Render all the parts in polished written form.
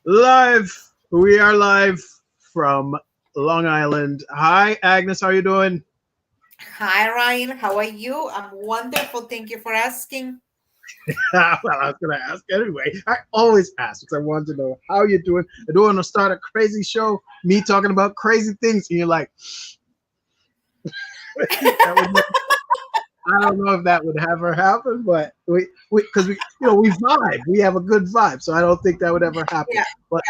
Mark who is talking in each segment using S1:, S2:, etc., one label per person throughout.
S1: Live. We are live from Long Island. Hi, Agnes. How are you doing?
S2: Hi, Ryan. How are you? I'm wonderful. Thank you for asking.
S1: Well, I was going to ask anyway. I always ask because I want to know how you're doing. I don't want to start a crazy show, me talking about crazy things, and you're like, that would I don't know if that would ever happen, but because we vibe, we have a good vibe, so I don't think that would ever happen.
S2: Yeah.
S1: But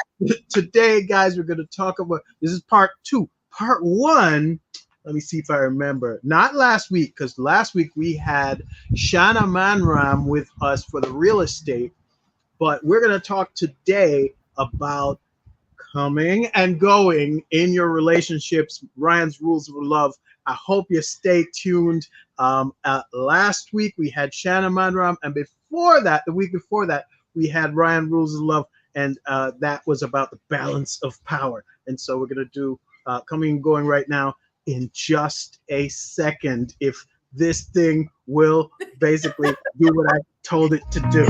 S1: today, guys, we're going to talk about this is part two. Part one. Let me see if I remember. Not last week, because last week we had Shana Manram with us for the real estate, but we're going to talk today about coming and going in your relationships. Ryan's Rules of Love. I hope you stay tuned. Last week we had Shanna Manram, and before that, the week before that, we had Ryan Rules of Love, and that was about the balance of power. And so we're going to do coming and going right now in just a second if this thing will basically do what I told it to do.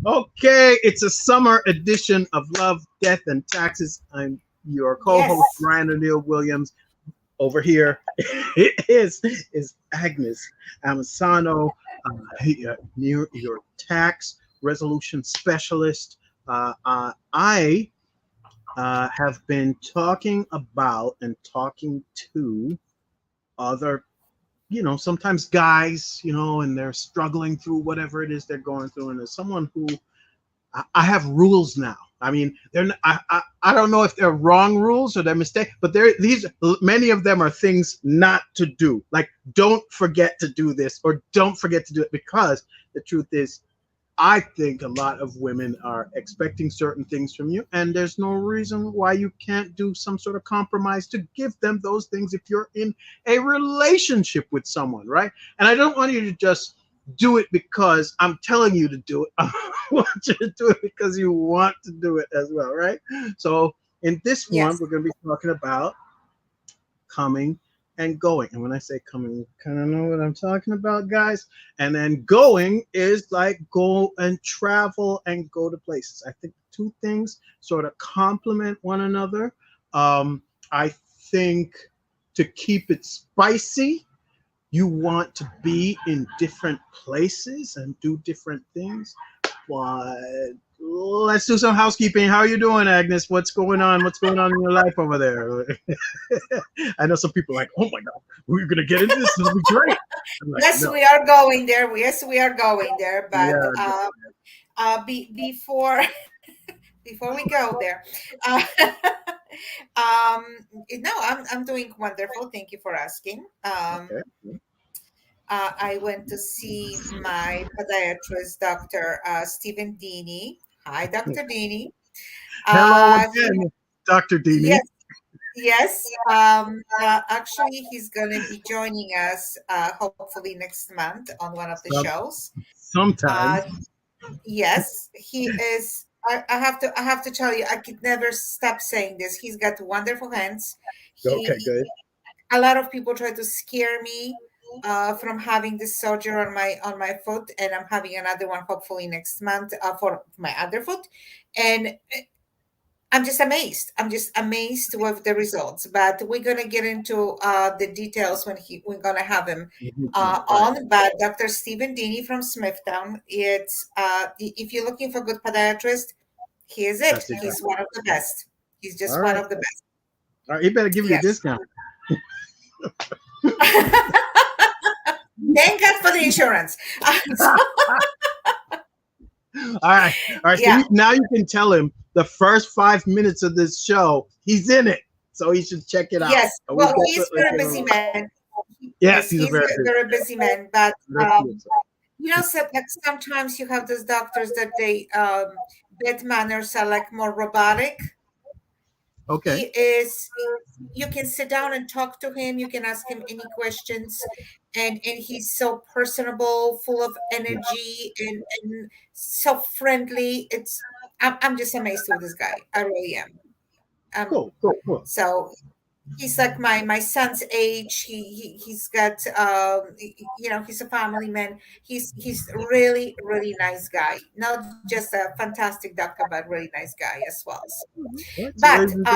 S1: Okay, it's a summer edition of Love, Death, and Taxes. I'm your co-host
S2: Yes.
S1: Ryan O'Neill Williams. Over here is Agnes Amasano, your tax resolution specialist. I have been talking about and talking to other sometimes guys, and they're struggling through whatever it is they're going through. And as someone who I have rules now. I mean, I don't know if they're wrong rules or they're mistake, but these many of them are things not to do. Like, don't forget to do this or don't forget to do it, because the truth is, I think a lot of women are expecting certain things from you, and there's no reason why you can't do some sort of compromise to give them those things if you're in a relationship with someone, right? And I don't want you to just do it because I'm telling you to do it. I want you to do it because you want to do it as well, right? So in this one,
S2: Yes.
S1: we're going to be talking about coming and going. And when I say coming, you kind of know what I'm talking about, guys. And then going is like go and travel and go to places. I think two things sort of complement one another. I think to keep it spicy, you want to be in different places and do different things. But let's do some housekeeping. How are you doing, Agnes? What's going on? What's going on in your life over there? I know some people are like, oh my God, we're going to get into this. It'll be great. I'm like,
S2: Yes,
S1: no.
S2: we are going there. Yes, we are going there. But
S1: Yeah.
S2: before before we go there, uh, um, no, I'm doing wonderful. Thank you for asking.
S1: Okay.
S2: I went to see my podiatrist, Dr. Stephen Dini. Hi, Dr. Dini.
S1: Hello
S2: He
S1: again, Dr. Dini.
S2: Yes, yes. Actually, he's going to be joining us hopefully next month on one of the
S1: Some,
S2: shows. Uh,
S1: sometimes.
S2: yes, he is. I have to tell you, I could never stop saying this. He's got wonderful hands.
S1: Okay,
S2: He
S1: good.
S2: A lot of people try to scare me from having this surgery on my foot, and I'm having another one hopefully next month for my other foot, and I'm just amazed. I'm just amazed with the results. But we're gonna get into the details when we're gonna have him
S1: All right.
S2: on. But Dr. Stephen Dini from Smithtown. It's if you're looking for a good podiatrist, he is it.
S1: That's the guy.
S2: He's one of the best. He's
S1: All
S2: just one
S1: right.
S2: of the best.
S1: All right. He better give you a
S2: Yes.
S1: discount.
S2: Thank God for the insurance.
S1: All right. All right. So
S2: Yeah.
S1: now you can tell him the first 5 minutes of this show, he's in it. So he should check it out.
S2: Yes.
S1: And we
S2: Well, he's
S1: definitely
S2: very
S1: give
S2: busy
S1: him.
S2: man.
S1: Yes,
S2: Yes,
S1: he's a
S2: he's
S1: very
S2: a
S1: good.
S2: very busy man. But
S1: Let's do it.
S2: so like sometimes you have those doctors that they bed manners are like more robotic.
S1: Okay.
S2: He is. You can sit down and talk to him. You can ask him any questions, and he's so personable, full of
S1: Yeah.
S2: energy, and so friendly. I'm just amazed with this guy. I really am. Um.
S1: Cool. Cool. Cool.
S2: So he's like my son's age. He's got he's a family man. He's really nice guy, not just a fantastic doctor, but really nice guy as well.
S1: That's
S2: But
S1: very good.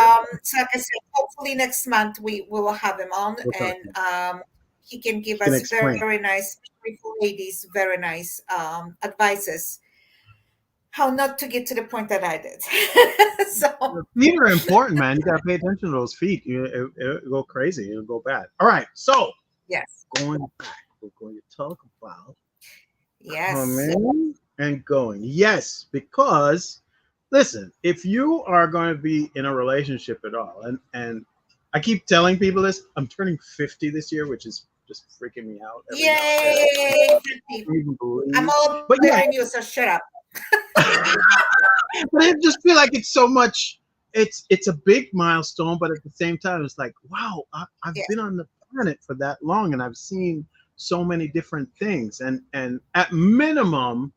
S2: so like I said, hopefully next month we will have him on,
S1: We'll talk
S2: and
S1: about
S2: he can
S1: it.
S2: give
S1: You can
S2: us
S1: explain.
S2: very nice, especially for ladies, very nice advices how not to get to the point that I did. So
S1: Feet are important, man. You gotta pay attention to those feet. It'll go crazy. It'll go bad. All right. So
S2: yes,
S1: going back, we're going to talk about
S2: yes,
S1: coming and going. Yes, because listen, if you are going to be in a relationship at all, and I keep telling people this, I'm turning 50 this year, which is just freaking me out every now and then.
S2: yay, 50.
S1: I can't even
S2: I'm
S1: believe.
S2: older
S1: But
S2: than
S1: yeah,
S2: you, so shut up.
S1: but I just feel like it's so much. It's a big milestone, but at the same time, it's like, wow, I've
S2: Yeah,
S1: been on the planet for that long, and I've seen so many different things, and at minimum,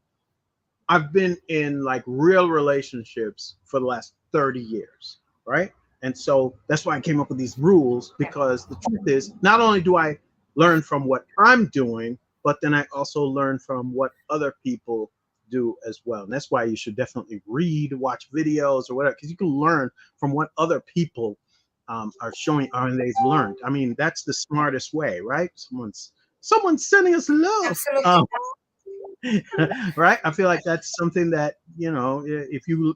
S1: I've been in like real relationships for the last 30 years, right? And so that's why I came up with these rules,
S2: yeah,
S1: because the truth is, not only do I learn from what I'm doing, but then I also learn from what other people do as well. And that's why you should definitely read, watch videos or whatever, because you can learn from what other people are showing or they've learned. I mean, that's the smartest way, right? Someone's sending us love.
S2: absolutely.
S1: Right, I feel like that's something that, if you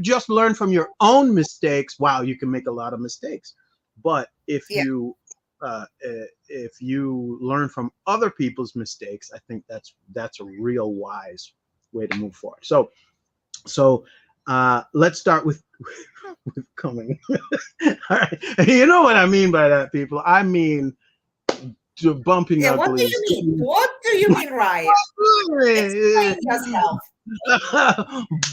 S1: just learn from your own mistakes, wow, you can make a lot of mistakes. But if
S2: Yeah,
S1: you learn from other people's mistakes, I think that's a real wise way to move forward. So let's start with with coming. All right, you know what I mean by that, people. I mean to bumping
S2: yeah. What do you
S1: uglies.
S2: mean? What do you mean, Ryan? Explain yourself.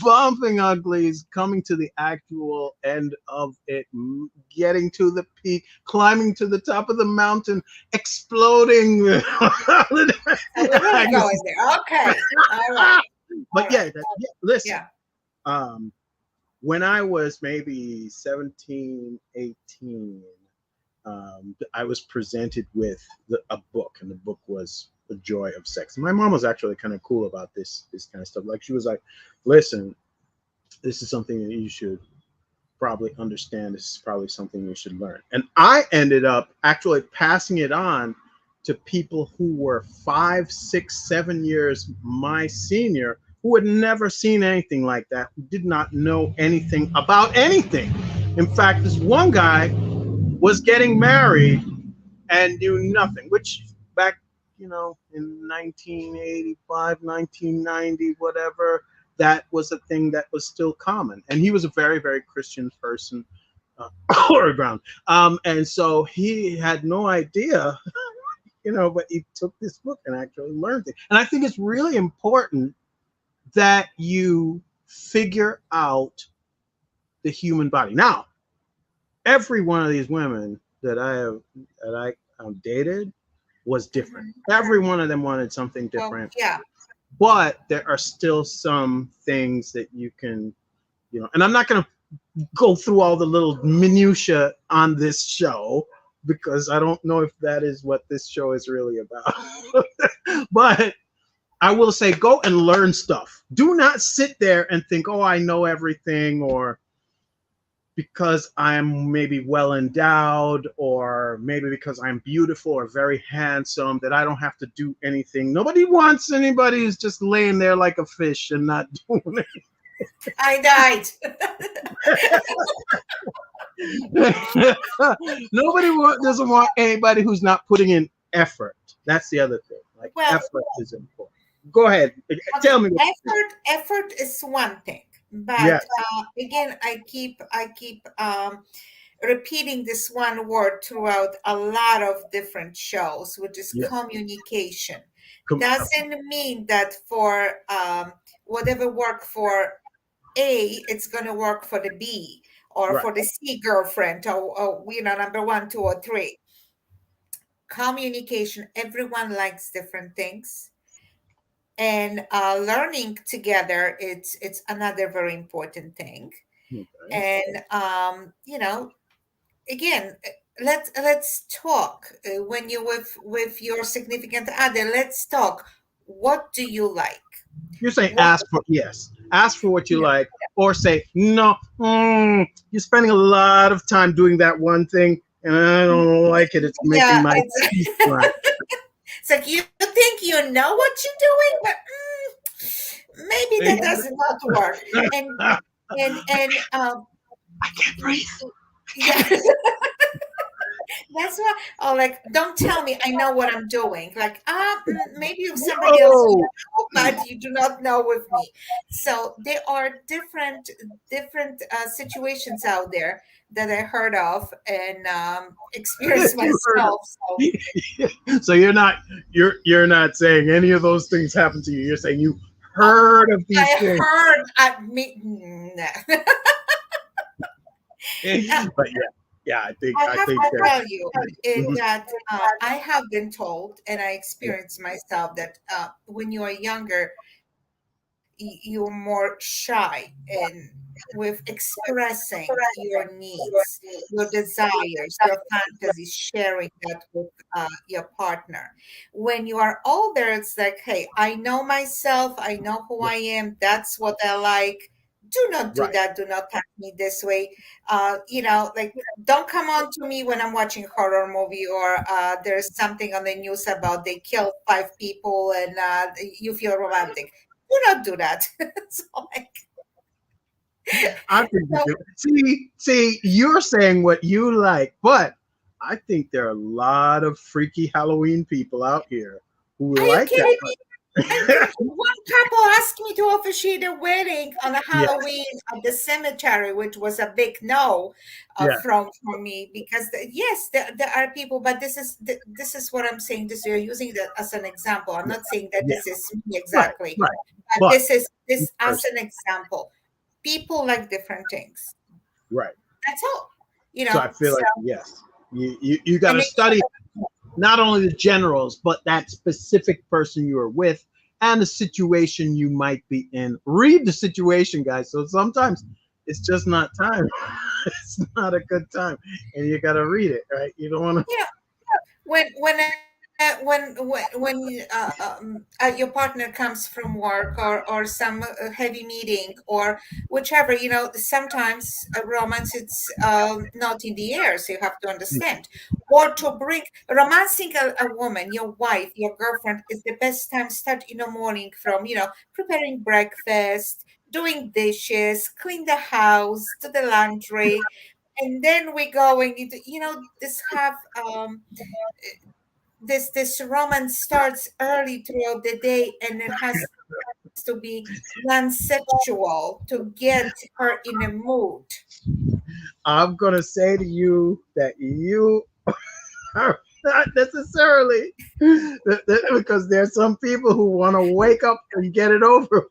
S1: Bumping uglies, coming to the actual end of it, getting to the peak, climbing to the top of the mountain, exploding.
S2: So we're really
S1: Agnes
S2: going there. Okay. All right.
S1: but
S2: All
S1: yeah,
S2: right.
S1: yeah, listen.
S2: Yeah.
S1: Um, when I was maybe 17, 18, I was presented with a book, and the book was The Joy of Sex. And my mom was actually kind of cool about this kind of stuff. Like, she was like, "Listen, this is something that you should probably understand. This is probably something you should learn." And I ended up actually passing it on to people who were 5, 6, 7 years my senior, who had never seen anything like that, who did not know anything about anything. In fact, this one guy was getting married and knew nothing, which back, in 1985, 1990, whatever, that was a thing that was still common. And he was a very, very Christian person, Corey Brown. And so he had no idea, but he took this book and actually learned it. And I think it's really important that you figure out the human body. Now, every one of these women that I dated was different.
S2: Mhm.
S1: Every one of them wanted something
S2: Well,
S1: different,
S2: yeah.
S1: but there are still some things that you can, and I'm not going to go through all the little minutia on this show, because I don't know if that is what this show is really about. But I will say, go and learn stuff. Do not sit there and think, oh, I know everything, or because I'm maybe well endowed, or maybe because I'm beautiful or very handsome, that I don't have to do anything. Nobody wants anybody who's just laying there like a fish and not doing
S2: I died.
S1: it. Doesn't want anybody who's not putting in effort. That's the other thing. Like,
S2: Well,
S1: effort is important. Go ahead.
S2: okay.
S1: Tell me what you think.
S2: Effort is one thing, but
S1: Yes.
S2: again, I keep repeating this one word throughout a lot of different shows, which is
S1: Yes.
S2: communication.
S1: Com-
S2: Doesn't mean that for whatever work for A, it's going to work for the B or
S1: right.
S2: for the C girlfriend or number one, two, or three. Communication, everyone likes different things. And learning together, it's another very important thing.
S1: Okay.
S2: And again, let's talk. When you're with your significant other, let's talk. What do you like?
S1: You're saying
S2: What?
S1: ask for, yes, ask for what you
S2: Yeah,
S1: like, or say no. You're spending a lot of time doing that one thing, and I don't like it. It's making
S2: yeah,
S1: my
S2: it's
S1: teeth grind.
S2: it's like you think you know what you're doing, but maybe that does not work. And and
S1: I can't breathe.
S2: yeah. That's why, oh, like, don't tell me I know what I'm doing. Like, maybe with somebody else you
S1: Whoa!
S2: know, but you do not know with me. So there are different situations out there that I heard of and experienced
S1: You heard
S2: myself. So
S1: it. So you're not saying any of those things happened to you. You're saying you
S2: uh,
S1: heard of these
S2: I
S1: things.
S2: heard at me. Nah.
S1: But yeah, yeah,
S2: I
S1: I
S2: have
S1: think
S2: to
S1: that.
S2: tell you
S1: Mhm.
S2: that I have been told, and I
S1: Yeah,
S2: experienced myself that when you are younger, you're more shy and with expressing your needs, your desires, your fantasies, sharing that with your partner. When you are older, it's like, hey, I know myself, I know who
S1: yeah,
S2: I am, that's what I like. Do not do
S1: right.
S2: that. Do not touch me this way. Like, don't come on to me when I'm watching horror movie or there's something on the news about they killed 5 people and you feel romantic. Do not do that. So, like,
S1: I think you
S2: so
S1: do. See, you're saying what you like, but I think there are a lot of freaky Halloween people out here who
S2: are you
S1: like
S2: kidding me? I
S1: that.
S2: think one couple asked me to officiate a wedding on a
S1: Yes,
S2: Halloween at the cemetery, which was a big no
S1: yeah,
S2: from me because yes, there are people, but this is what I'm saying. This you're using that as an example. I'm
S1: yeah,
S2: not saying that
S1: yeah.
S2: this is me
S1: Right,
S2: exactly,
S1: right.
S2: but
S1: But
S2: this is
S1: each
S2: this as
S1: person,
S2: an example. People like different things.
S1: right.
S2: That's all,
S1: So I feel
S2: So
S1: like yes, you got
S2: and
S1: to study not only the generals, but that specific person you are with and the situation you might be in. Read the situation, guys. So sometimes it's just not time. It's not a good time, and you got to read it, right? You don't want to.
S2: yeah, when your partner comes from work or some heavy meeting or whichever, sometimes a romance it's not in the air, so you have to understand. Or to bring romancing a woman, your wife, your girlfriend is the best time. Start in the morning from preparing breakfast, doing dishes, clean the house, do the laundry, and then we go and this have this romance starts early throughout the day and it has to be non-sexual to get her in a mood.
S1: I'm gonna say to you that you are not necessarily because there's some people who want to wake up and get it over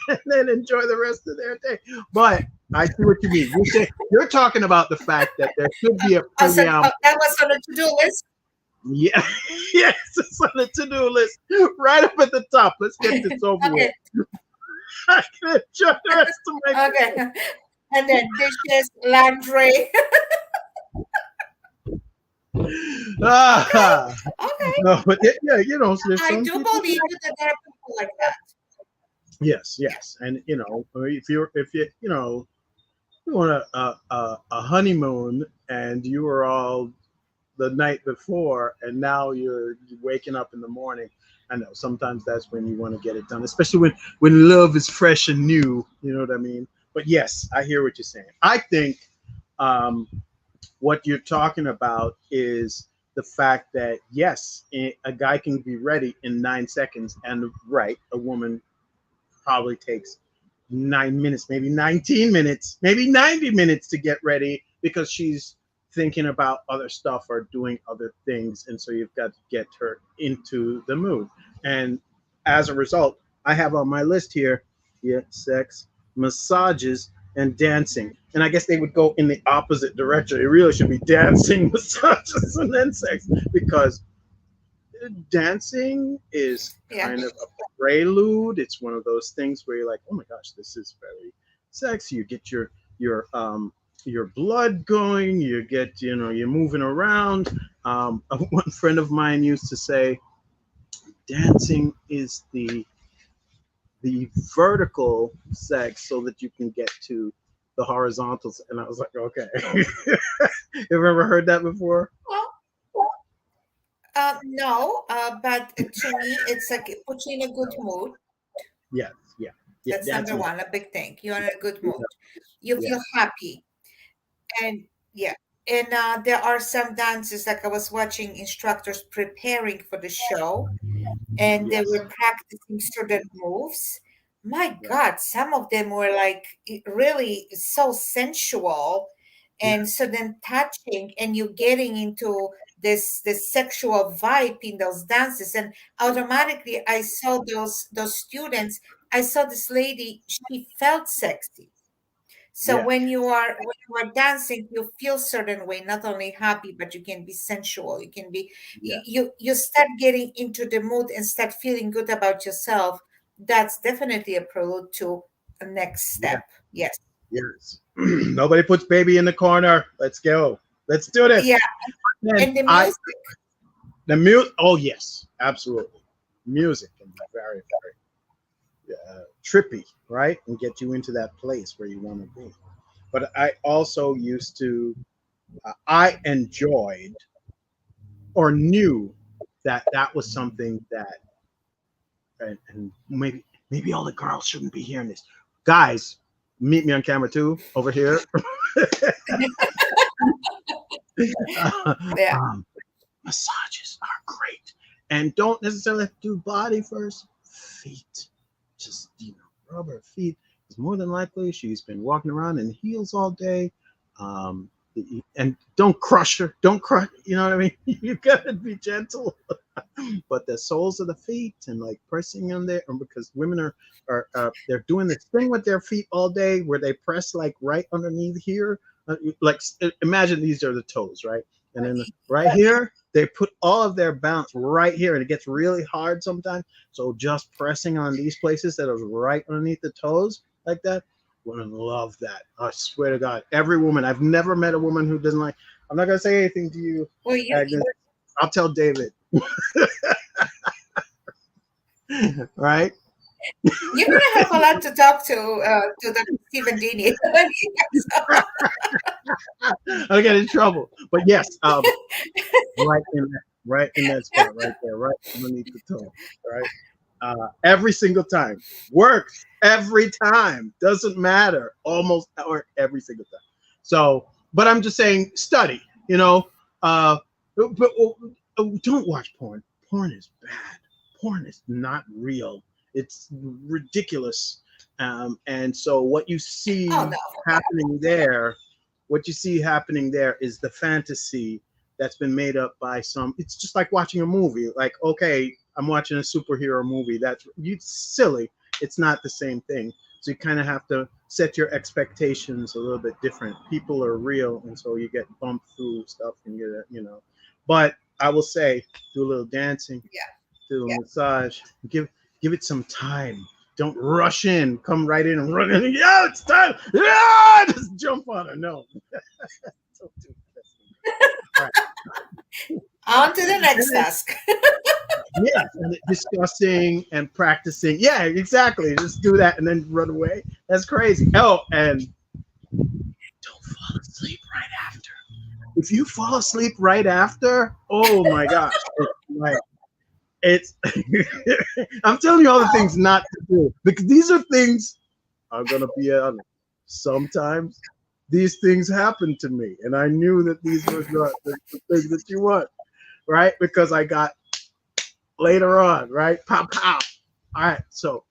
S1: and then enjoy the rest of their day. But I see what you mean. You're talking about the fact that there should be a
S2: Also,
S1: preamble.
S2: that was on a to-do list.
S1: Yeah, yes, it's on the to-do list right up at the top. Let's get this over with.
S2: Okay,
S1: I can enjoy the rest of my
S2: okay.
S1: day.
S2: And then dishes, laundry. Okay,
S1: Ah,
S2: okay.
S1: no, but yeah, there's
S2: I
S1: some
S2: do
S1: people.
S2: believe that there are people like that.
S1: Yes,
S2: Yeah.
S1: yes, and if you want a honeymoon and you were all the night before and now you're waking up in the morning. I know sometimes that's when you want to get it done, especially when love is fresh and new. You know what I mean? But yes, I hear what you're saying. I think um, what you're talking about is the fact that yes, a guy can be ready in 9 seconds, and right, a woman probably takes 9 minutes, maybe 19 minutes, maybe 90 minutes to get ready because she's thinking about other stuff or doing other things. And so you've got to get her into the mood. And as a result, I have on my list here, yeah, sex, massages, and dancing. And I guess they would go in the opposite direction. It really should be dancing, massages, and then sex because dancing is
S2: Yeah.
S1: kind of a prelude. It's one of those things where you're like, oh my gosh, this is very sexy. You get your your blood going. You get, you're moving around. One friend of mine used to say, dancing is the vertical sex so that you can get to the horizontals. And I was like, okay. You ever heard that before?
S2: Well, no, but to me, it's like it puts you in a good mood.
S1: Yes, yeah, yeah.
S2: That's number
S1: Dancing.
S2: one, a big thing. You're in a good
S1: Yeah,
S2: mood. You
S1: yeah,
S2: feel happy. And yeah. And there are some dances, like I was watching instructors preparing for the show, and they
S1: yes,
S2: were practicing certain moves. My
S1: right,
S2: God, some of them were like really so sensual
S1: yeah,
S2: and so then touching, and you getting into this sexual vibe in those dances. And automatically I saw those students, I saw this lady, she felt sexy. So
S1: yeah,
S2: when you are dancing, you feel certain way, not only happy, but you can be sensual. You can be
S1: yeah,
S2: you start getting into the mood and start feeling good about yourself. That's definitely a prelude to a next
S1: yeah,
S2: step. Yes.
S1: yes. Nobody puts baby in the corner. Let's go. Let's do this.
S2: Yeah.
S1: And
S2: And the music.
S1: the mute. Oh yes, absolutely. Music can be very, very trippy, right, and get you into that place where you want to be. But I also used to. I enjoyed or knew that that was something that, and maybe all the girls shouldn't be hearing this. Guys, meet me on camera too over here.
S2: Yeah.
S1: um, Massages are great, and don't necessarily have to do body first. Feet, just rub her feet. It's more than likely she's been walking around in heels all day. Um, and don't crush her. Don't crush. You know what I mean? You gotta be gentle. But the soles of the feet and like pressing on there, because women are they're doing this thing with their feet all day where they press like right underneath here. Like imagine these are the toes, right? And then right here they put all of their bounce right here, and it gets really hard sometimes. So just pressing on these places that are right underneath the toes like that. Women love that. I swear to God, every woman. I've never met a woman who doesn't like. I'm not gonna say anything to you,
S2: Well, you
S1: Agnes. I'll tell David. Right?
S2: you're gonna have a lot to talk to Dr. Stephen Dini.
S1: I'll get in trouble. But yes, right in that spot, right there, right underneath the toe, right? Every single time works every time. Doesn't matter. Almost or every single time. So, but I'm just saying, study. But don't watch porn. Porn is bad. Porn is not real. It's ridiculous. And so what you
S2: Oh
S1: see
S2: no.
S1: happening there, what you see happening there is the fantasy that's been made up by some. It's just like watching a movie. Like, okay, I'm watching a superhero movie. That's you silly. It's not the same thing. So you kind of have to set your expectations a little bit different. People are real, and so you get bumped through stuff and But I will say, do a little dancing,
S2: Yeah.
S1: do a massage, give it some time. Don't rush in, come right in and run in. Yeah, it's time. Yeah, just jump on it. No, don't do that. All right.
S2: On to the next task.
S1: Yeah, and discussing and practicing. Yeah, exactly. Just do that and then run away. That's crazy. Oh, and don't fall asleep right after. If you fall asleep right after, oh my gosh, it's I'm telling you all the things not to do because these are things I'm gonna be honest. Sometimes these things happen to me, and I knew that these were the things that you want, right? Because I got later on, right? Pow pow. All right, so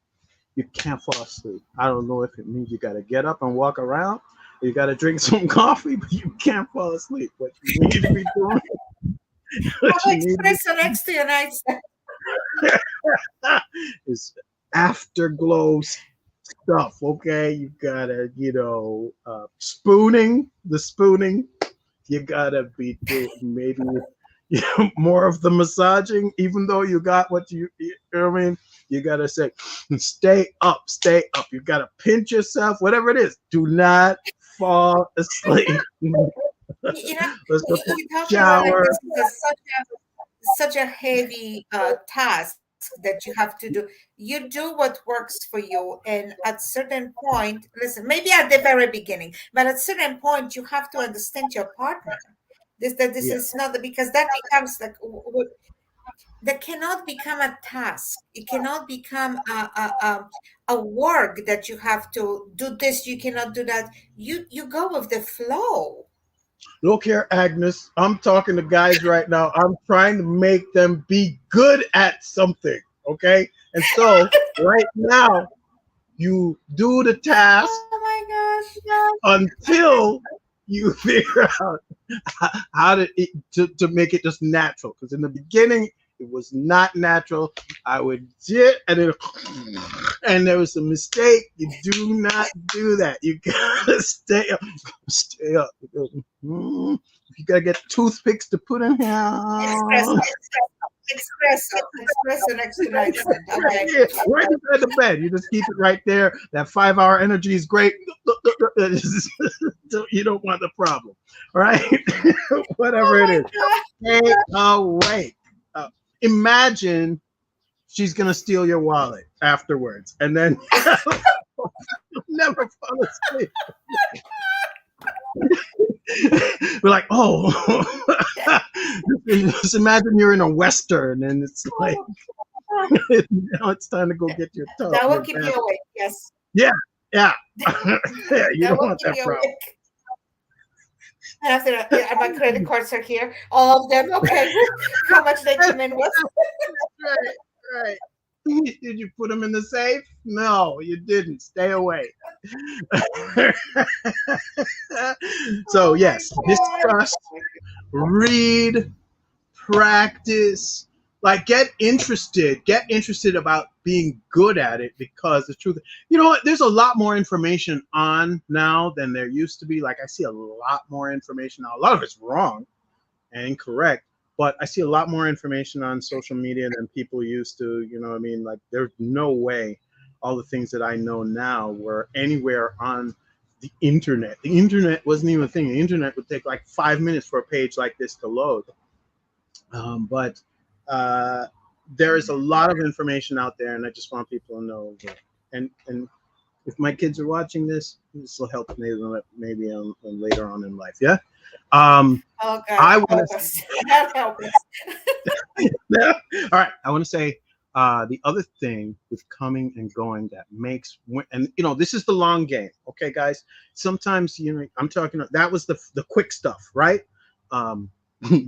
S1: you can't fall asleep. I don't know if it means you got to get up and walk around, or you got to drink some coffee, but you can't fall asleep. What you need to be doing, what
S2: Have
S1: you need to
S2: espresso next to your nightstand.
S1: be is afterglow stuff. Okay, you gotta, spooning. The spooning, you gotta be doing maybe more of the massaging, even though you got what you know what I mean. You gotta say, stay up, stay up. You gotta pinch yourself, whatever it is. Do not fall asleep.
S2: You know,
S1: Let's go take
S2: you
S1: a
S2: talk about like
S1: shower.
S2: this is such a heavy task that you have to do. You do what works for you, and at certain point, listen, maybe at the very beginning, but at certain point, you have to understand your partner. This
S1: Yeah.
S2: is not because that becomes like that cannot become a task. It cannot become a work that you have to do this. You cannot do that. You go with the flow.
S1: Look here, Agnes. I'm talking to guys right now. I'm trying to make them be good at something. Okay. And so right now, you do the task
S2: Oh my gosh.
S1: until you figure out how to make it just natural. Because in the beginning, it was not natural. I would jit and then and there was a mistake. You do not do that. You gotta stay up. Stay up. You gotta get toothpicks to put in here.
S2: Espresso, espresso next to nightstand. Okay.
S1: Yeah, right beside the bed. You just keep it right there. That 5 hour energy is great. You don't want the problem. All right? Whatever it
S2: Oh
S1: is.
S2: my god.
S1: Stay awake. Imagine she's going to steal your wallet afterwards. And then you'll never fall asleep. We're like, oh, just imagine you're in a Western and it's like, now it's time to go get your top.
S2: That will
S1: Your
S2: keep you
S1: bath.
S2: awake. Yes.
S1: Yeah, yeah. Yeah, you
S2: That
S1: don't
S2: will
S1: want
S2: keep
S1: that
S2: you
S1: problem.
S2: awake. And after that, yeah, and my credit cards are here. All of them. Okay. How much they came in with.
S1: Right, right. Did you put them in the safe? No, you didn't. Stay away. So,
S2: Oh my
S1: yes,
S2: god.
S1: discuss, read, practice, like get interested about being good at it because the truth, you know what, there's a lot more information on now than there used to be. Like I see a lot more information now. A lot of it's wrong and incorrect, but I see a lot more information on social media than people used to. You know what I mean? Like there's no way all the things that I know now were anywhere on the internet. The internet wasn't even a thing. The internet would take like 5 minutes for a page like this to load. But uh, there is a lot of information out there, and I just want people to know that. And if my kids are watching this, this will help maybe later on in life. Yeah. Um,
S2: Oh God,
S1: I want
S2: help us. God help us.
S1: to. All right. I want to say the other thing with coming and going that makes and this is the long game. Okay, guys. Sometimes I'm talking. That was the quick stuff, right? Um,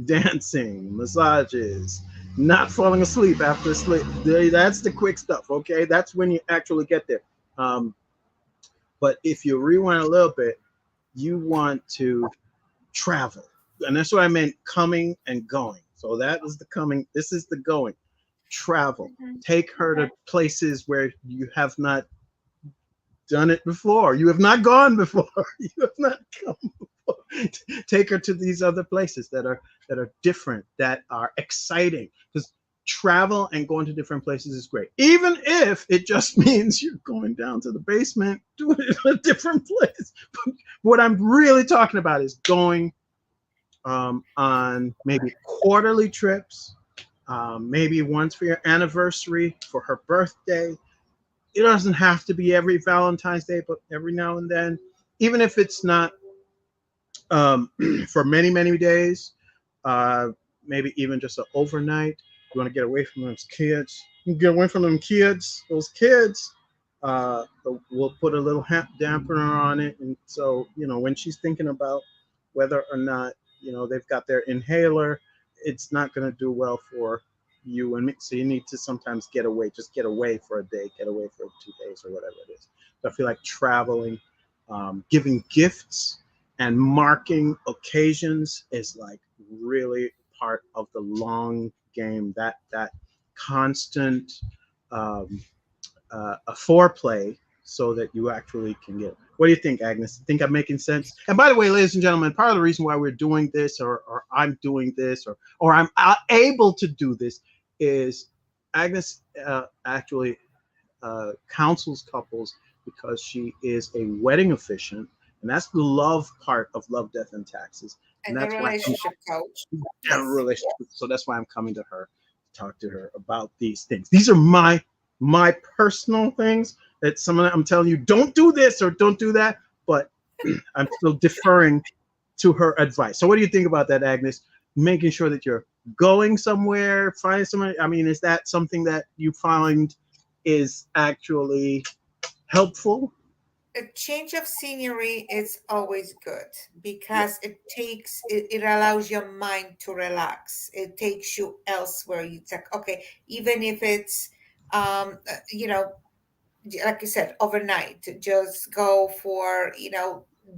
S1: dancing, massages, not falling asleep after sleep. That's the quick stuff. Okay, that's when you actually get there. Um, but if you rewind a little bit, you want to travel, and that's what I meant coming and going. So that was the coming. This is the going. Travel.
S2: Mhm.
S1: Take her to places where you have not done it before. You have not gone before. You have not come before. Take her to these other places that are different, that are exciting. Because travel and going to different places is great, even if it just means you're going down to the basement, doing it in a different place. But what I'm really talking about is going on maybe quarterly trips, maybe once for your anniversary, for her birthday. It doesn't have to be every Valentine's Day, but every now and then, even if it's not um, for many, many days, uh, maybe even just an overnight. You want to get away from those kids. You get away from them kids, those kids. We'll put a little dampener on it. And so, when she's thinking about whether or not, they've got their inhaler, it's not going to do well for you and me. So you need to sometimes get away, just get away for a day, get away for 2 days or whatever it is. So I feel like traveling, giving gifts, and marking occasions is like really part of the long game. That constant um, a foreplay so that you actually can get. What do you think, Agnes? Think I'm making sense? And by the way, ladies and gentlemen, part of the reason why we're doing this, or I'm doing this, or I'm able to do this, is Agnes actually counsels couples because she is a wedding officiant, and And that's the love part of Love, Death, and Taxes. And
S2: And the
S1: that's why
S2: relationship coach.
S1: I'm
S2: Yes.
S1: relationship. So that's why I'm coming to her to talk to her about these things. These are my personal things that someone I'm telling you, don't do this or don't do that, but I'm still deferring to her advice. So what do you think about that, Agnes? Making sure that you're going somewhere, finding somebody. I mean, is that something that you find is actually helpful?
S2: A change of scenery is always good because it allows your mind to relax. It takes you elsewhere. It's like, okay, even if it's you know, like you said, overnight, just go for,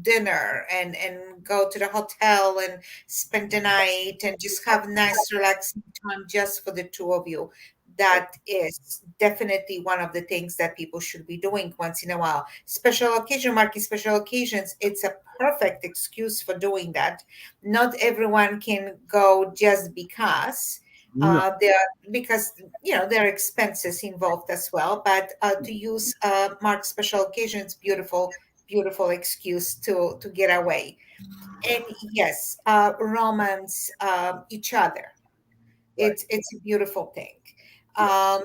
S2: dinner and go to the hotel and spend the night and just have nice relaxing time just for the two of you. That is definitely one of the things that people should be doing once in a while. Special occasion, marking special occasions, it's a perfect excuse for doing that. Not everyone can go just because
S1: No.
S2: there because there are expenses involved as well, but to use mark special occasions, beautiful excuse to get away. And yes, romance each other.
S1: Right.
S2: It's a beautiful thing. um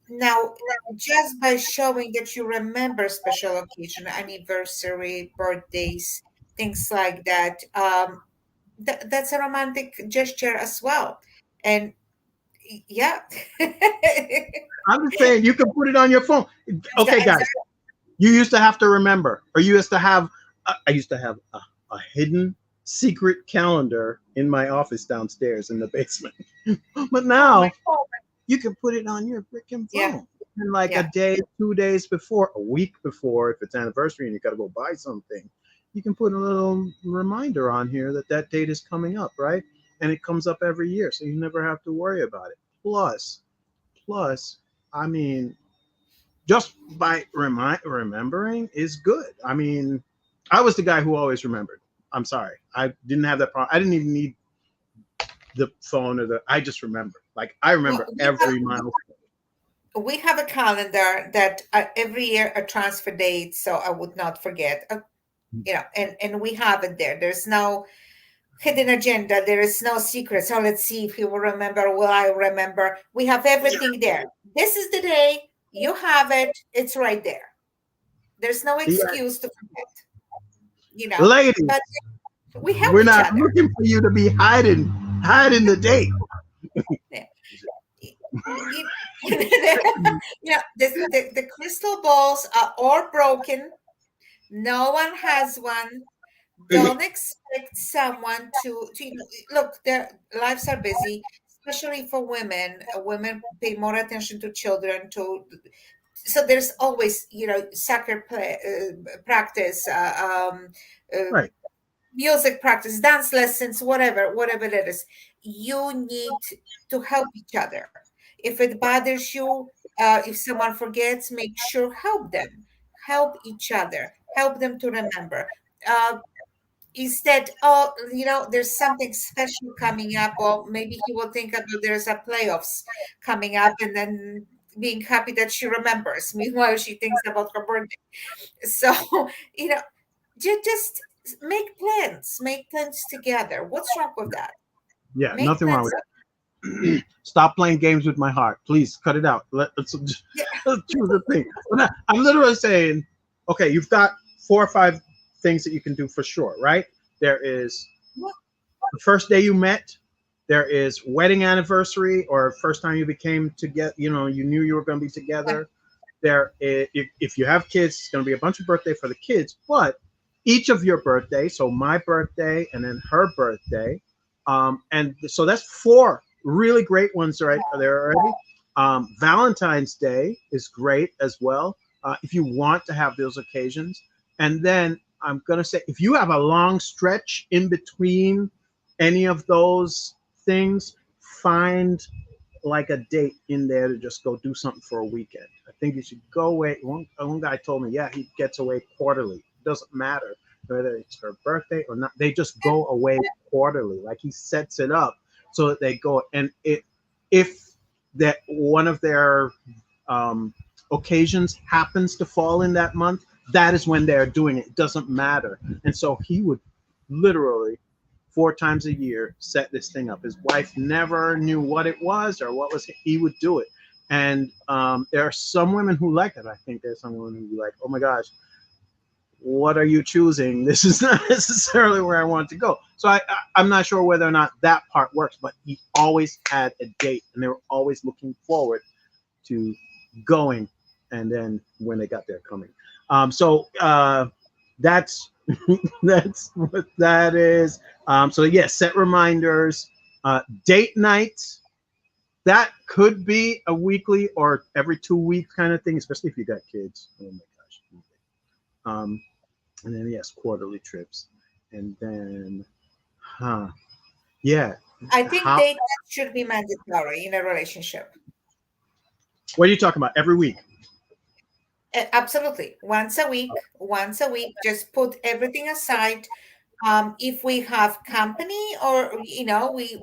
S2: Now, just by showing that you remember special occasion, anniversary, birthdays, things like that, that's a romantic gesture as well. And yeah.
S1: I'm just saying you can put it on your phone. Okay, guys,
S2: Exactly.
S1: you used to have to remember, or you used to have. I used to have a hidden secret calendar in my office downstairs in the basement. But
S2: Oh my,
S1: now you can put it on your freaking
S2: yeah,
S1: phone. And like a
S2: yeah.
S1: day, 2 days before, a week before, if it's anniversary and you got to go buy something, you can put a little reminder on here that that date is coming up, right? And it comes up every year, so you never have to worry about it. Plus, I mean, just by remembering is good. I mean, I was the guy who always remembered. I'm sorry, I didn't have that problem. I didn't even need the phone or the. I just remember. Like I
S2: Well,
S1: remember every mile.
S2: we have a calendar that every year a transfer date, so I would not forget. And we have it there. There's no hidden agenda. There is no secret. So let's see if he will remember. Will I remember? We have everything there. This is the day. You have it. It's right there. There's no
S1: Yeah,
S2: excuse to forget.
S1: ladies,
S2: But we help
S1: we're
S2: each
S1: not
S2: other.
S1: looking for you to be hiding the date.
S2: Yeah. You- the crystal balls are all broken. No one has one. Don't expect someone to look, their lives are busy, especially for women. Women pay more attention to children, so there's always, soccer play, practice,
S1: Right.
S2: music practice, dance lessons, whatever it is. You need to help each other. If it bothers you, if someone forgets, make sure help them, help each other, help them to remember. Uh, Instead, oh, there's something special coming up, or maybe he will think about there's a playoffs coming up, and then being happy that she remembers. Meanwhile, she thinks about her birthday. So, you know, just make plans together. What's wrong with that?
S1: Yeah,
S2: Make
S1: nothing wrong
S2: plans.
S1: with that. Stop playing games with my heart. Please cut it out.
S2: Yeah,
S1: Let's choose a thing. I'm literally saying, okay, you've got 4 or 5 things that you can do for sure, right? There is the first day you met. There is wedding anniversary or first time you became together. You knew you were going to be
S2: yeah,
S1: together. If you have kids, it's going to be a bunch of birthday for the kids, but each of your birthday, so my birthday and then her birthday, and so that's 4 really great ones right there already. Valentine's Day is great as well, if you want to have those occasions. And then I'm going to say, if you have a long stretch in between any of those things, find like a date in there to just go do something for a weekend. I think you should go away. One guy told me, yeah, he gets away quarterly. It doesn't matter whether it's her birthday or not. They just go away quarterly. Like he sets it up so that they go. And if that one of their um, occasions happens to fall in that month, that is when they're doing it. It doesn't matter. And so he would literally 4 times a year set this thing up. His wife never knew what it was or what was. He would do it. And there are some women who like it. I think there's some women who be like, oh my gosh, what are you choosing? This is not necessarily where I want to go. So I'm not sure whether or not that part works, but he always had a date and they were always looking forward to going. And then when they got there, coming. So that's that's what that is. So yes, set reminders, date nights. That could be a weekly or every 2 weeks kind of thing, especially if you got kids. Oh my gosh. Um, and then yes, quarterly trips, and then, huh? Yeah.
S2: I think
S1: How?
S2: date night should be mandatory in a relationship.
S1: What are you talking about? Every week?
S2: Absolutely. Once a week, just put everything aside. If we have company or, we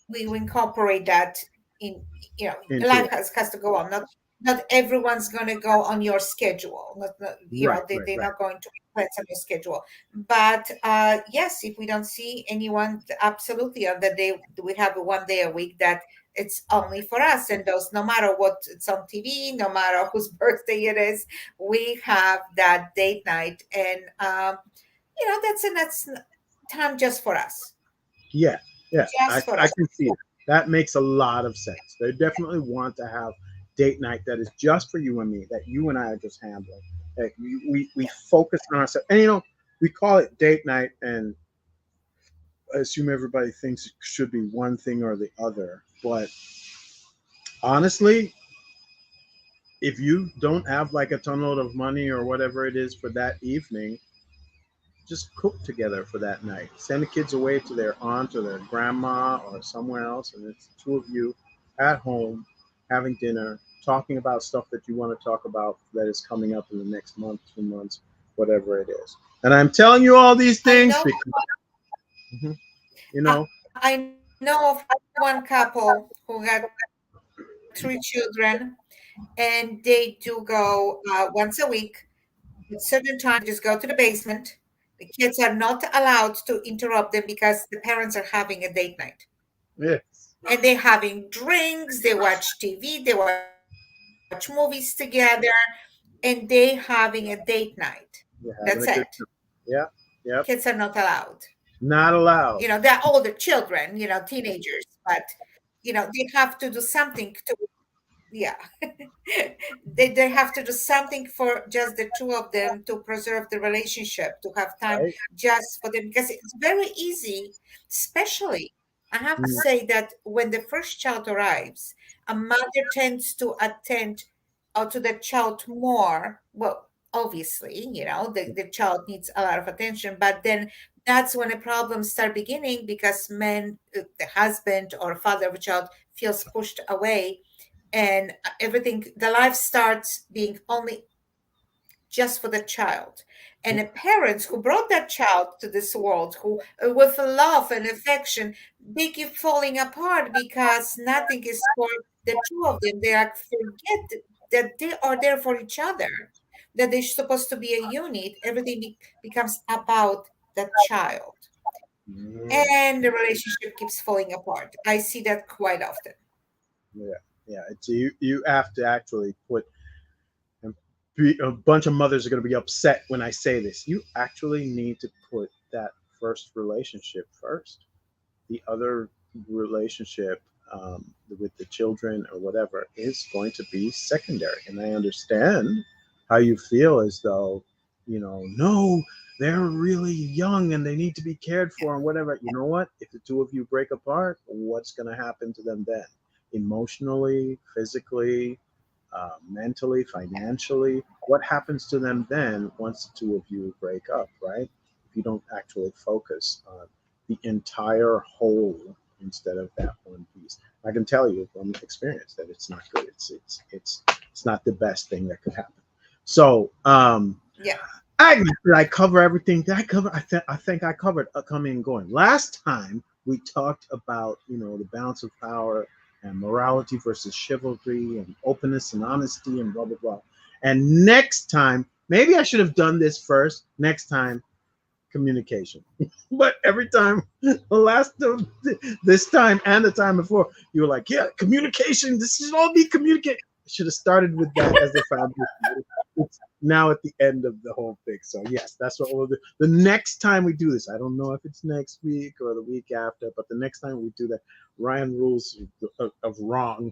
S2: incorporate that in, life
S1: Into it.
S2: has to go on. Not everyone's going to go on your schedule.
S1: Right. Right.
S2: They're
S1: Right.
S2: not going to be plans on your schedule. But yes, if we don't see anyone, absolutely, on the day we have 1 day a week that it's only for us, and those, no matter what it's on TV, no matter whose birthday it is, we have that date night. And that's time just for us,
S1: Yeah. Yeah. I
S2: just for
S1: I
S2: us.
S1: can see it. That makes a lot of sense. They definitely want to have date night that is just for you and me. That you and I are just handling. That we focus on ourselves. And we call it date night, and I assume everybody thinks it should be one thing or the other. But honestly, if you don't have like a ton load of money or whatever it is for that evening, just cook together for that night. Send the kids away to their aunt or their grandma or somewhere else, and it's the two of you at home having dinner, talking about stuff that you want to talk about that is coming up in the next month, 2 months, whatever it is. And I'm telling you all these
S2: I
S1: things
S2: know
S1: because, mhm, you know,
S2: I know of one couple who got 3 children, and they do go once a week at certain times. They just go to the basement. The kids are not allowed to interrupt them because the parents are having a date night.
S1: yes,
S2: And they're having drinks, they watch TV, they watch movies together, and they having a date night. That's it.
S1: you're having a good time. Yeah,
S2: Kids are
S1: yep,
S2: not allowed.
S1: not allowed.
S2: They're older children, teenagers, but they have to do something to, yeah. They have to do something for just the two of them to preserve the relationship, to have time
S1: Right?
S2: just for them, because it's very easy, especially, I have to
S1: Mm,
S2: say that when the first child arrives, a mother tends to attend to the child more. Well, obviously, the child needs a lot of attention, but then that's when the problems start beginning, because the husband or father of a child feels pushed away, and everything, the life starts being only just for the child. And the parents who brought that child to this world, who with love and affection, they keep falling apart because nothing is for the two of them. They like forget that they are there for each other, that they're supposed to be a unit. Everything becomes about the child,
S1: mm,
S2: and the relationship keeps falling apart. I see that quite often.
S1: yeah, yeah. It's you have to actually put. And a bunch of mothers are going to be upset when I say this. You actually need to put that first relationship first. The other relationship, with the children or whatever, is going to be secondary. And I understand how you feel, as though, no, they're really young and they need to be cared for and whatever. You know what? If the two of you break apart, what's going to happen to them then? Emotionally, physically, mentally, financially. What happens to them then once the two of you break up, right? If you don't actually focus on the entire whole instead of that one piece. I can tell you from experience that it's not good. It's not the best thing that could happen. So,
S2: Yeah.
S1: Agnes, did I cover everything? Did I cover? I think I covered coming and going. Last time we talked about the balance of power and morality versus chivalry and openness and honesty and blah blah blah. And next time Maybe I should have done this first. Next time, communication. But every time, this time and the time before, you were like, yeah, communication. This should all be communicate. I should have started with that as the foundation. It's now at the end of the whole thing. So yes, that's what we'll do. The next time we do this, I don't know if it's next week or the week after, but the next time we do that, Ryan rules of wrong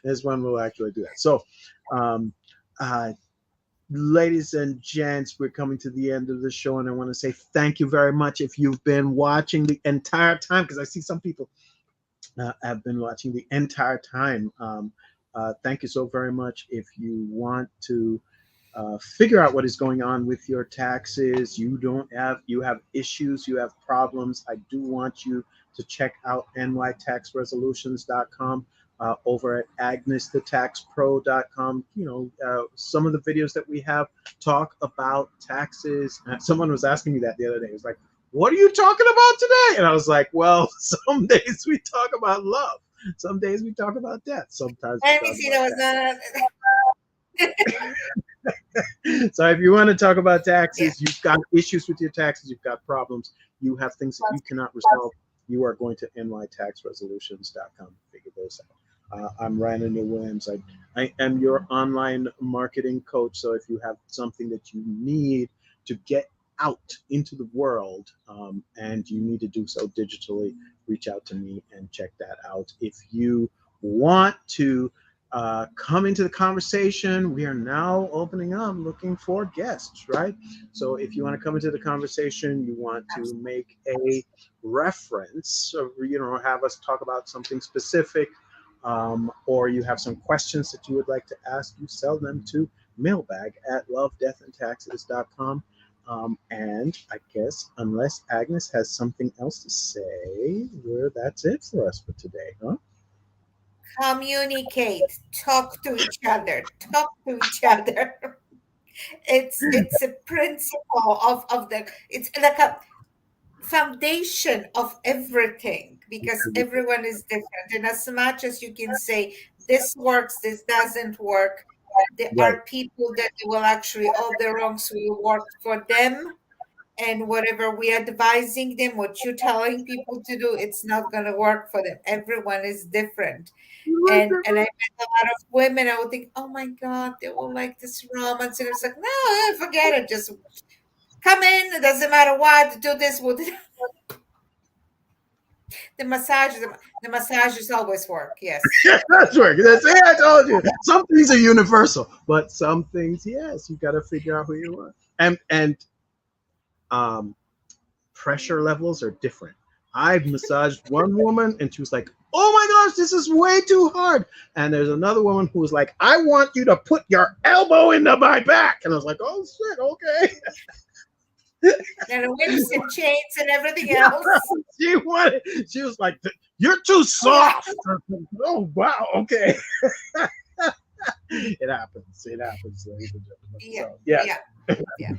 S1: is when we'll actually do that. So, um, uh, ladies and gents, we're coming to the end of the show, and I want to say thank you very much if you've been watching the entire time, because I see some people have been watching the entire time. Thank you so very much. If you want to figure out what is going on with your taxes, you have issues, you have problems, I do want you to check out nytaxresolutions.com, over at agnesthethaxpro.com. Some of the videos that we have talk about taxes. Someone was asking me that the other day. It was like, what are you talking about today? And I was like, well, some days we talk about love, some days we talk about death, sometimes we
S2: Let me
S1: talk
S2: see.
S1: about
S2: There was
S1: taxes.
S2: a
S1: So if you want to talk about
S2: yeah.
S1: taxes, you've got issues with your taxes, you've got problems, you have things that you cannot resolve, you are going to nytaxresolutions.com to figure those out. I'm Ryan Williams. I am your online marketing coach. So if you have something that you need to get out into the world, and you need to do so digitally, reach out to me and check that out. If you want to come into the conversation, we are now opening up, looking for guests, right? So if you want to come into the conversation, you want to make a reference, or, have us talk about something specific, or you have some questions that you would like to ask, you sell them to mailbag at lovedeathandtaxes.com. And I guess, unless Agnes has something else to say, that's it for us for today, huh?
S2: Communicate. Talk to each other. Talk to each other. It's a principle of the. It's like a foundation of everything, because everyone is different, and as much as you can say this works, this doesn't work, there
S1: Right.
S2: are people that will actually, all the wrongs will work for them, and whatever we advising them, what you're telling people to do, it's not going to work for them. Everyone is different. And I met a lot of women, I would think, oh my god, they will like this romance, and it's like, no, forget it, just come in, it doesn't matter what, do this, we'll do. The massages always work. Yes.
S1: That's right. That's it. I told you. Some things are universal, but some things, yes, you got to figure out who you are. And um, pressure levels are different. I've massaged one woman, and she was like, "Oh my gosh, this is way too hard." And there's another woman who was like, "I want you to put your elbow into my back," and I was like, "Oh shit, okay."
S2: And whips and chains and everything else.
S1: She was like, "You're too soft." Oh wow, okay. It happens. It happens, ladies and gentlemen.
S2: Yeah.
S1: So yes.
S2: Yeah. Yeah.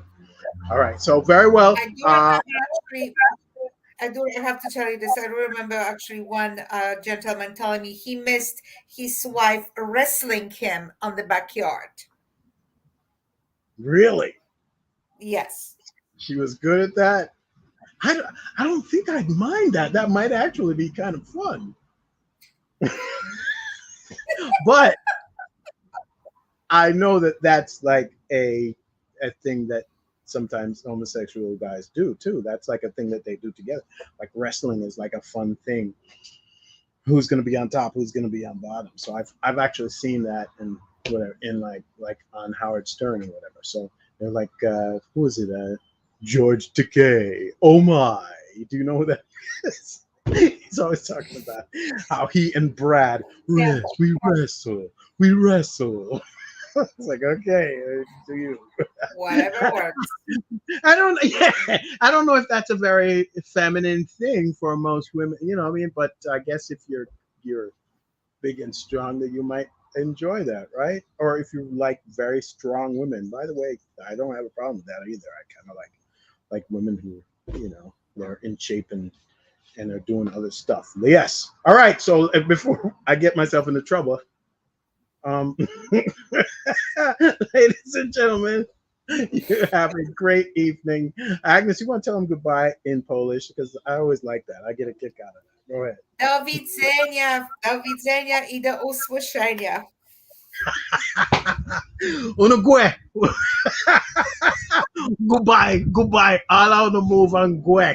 S1: All right. So very well.
S2: I do remember actually. I do have to tell you this. I remember actually one gentleman telling me he missed his wife wrestling him on the backyard.
S1: Really,
S2: Yes.
S1: she was good at that. I, I don't think I'd mind that. That might actually be kind of fun. But I know that that's like a thing that sometimes homosexual guys do too. That's like a thing that they do together. Like wrestling is like a fun thing. Who's going to be on top? Who's going to be on bottom? So I've actually seen that in whatever, in like on Howard Stern or whatever. So they're like, who is it? George Takei. Oh my! Do you know who that is? He's always talking about how he and Brad,
S2: Yeah.
S1: yes, we wrestle, we wrestle. It's like, okay, do you?
S2: Whatever works.
S1: I don't. Yeah, I don't know if that's a very feminine thing for most women. You know what I mean? But I guess if you're big and strong, that you might enjoy that, right? Or if you like very strong women. By the way, I don't have a problem with that either. I kind of like women who, they're in shape and are doing other stuff. Yes. All right. So before I get myself into trouble, Um, ladies and gentlemen, you have a great evening. Agnes, you want to tell them goodbye in Polish because I always like that. I get a kick out of that. Go ahead.
S2: Do widzenia i do usłyszenia.
S1: Unugwe. Goodbye. Goodbye. All out on the move and go.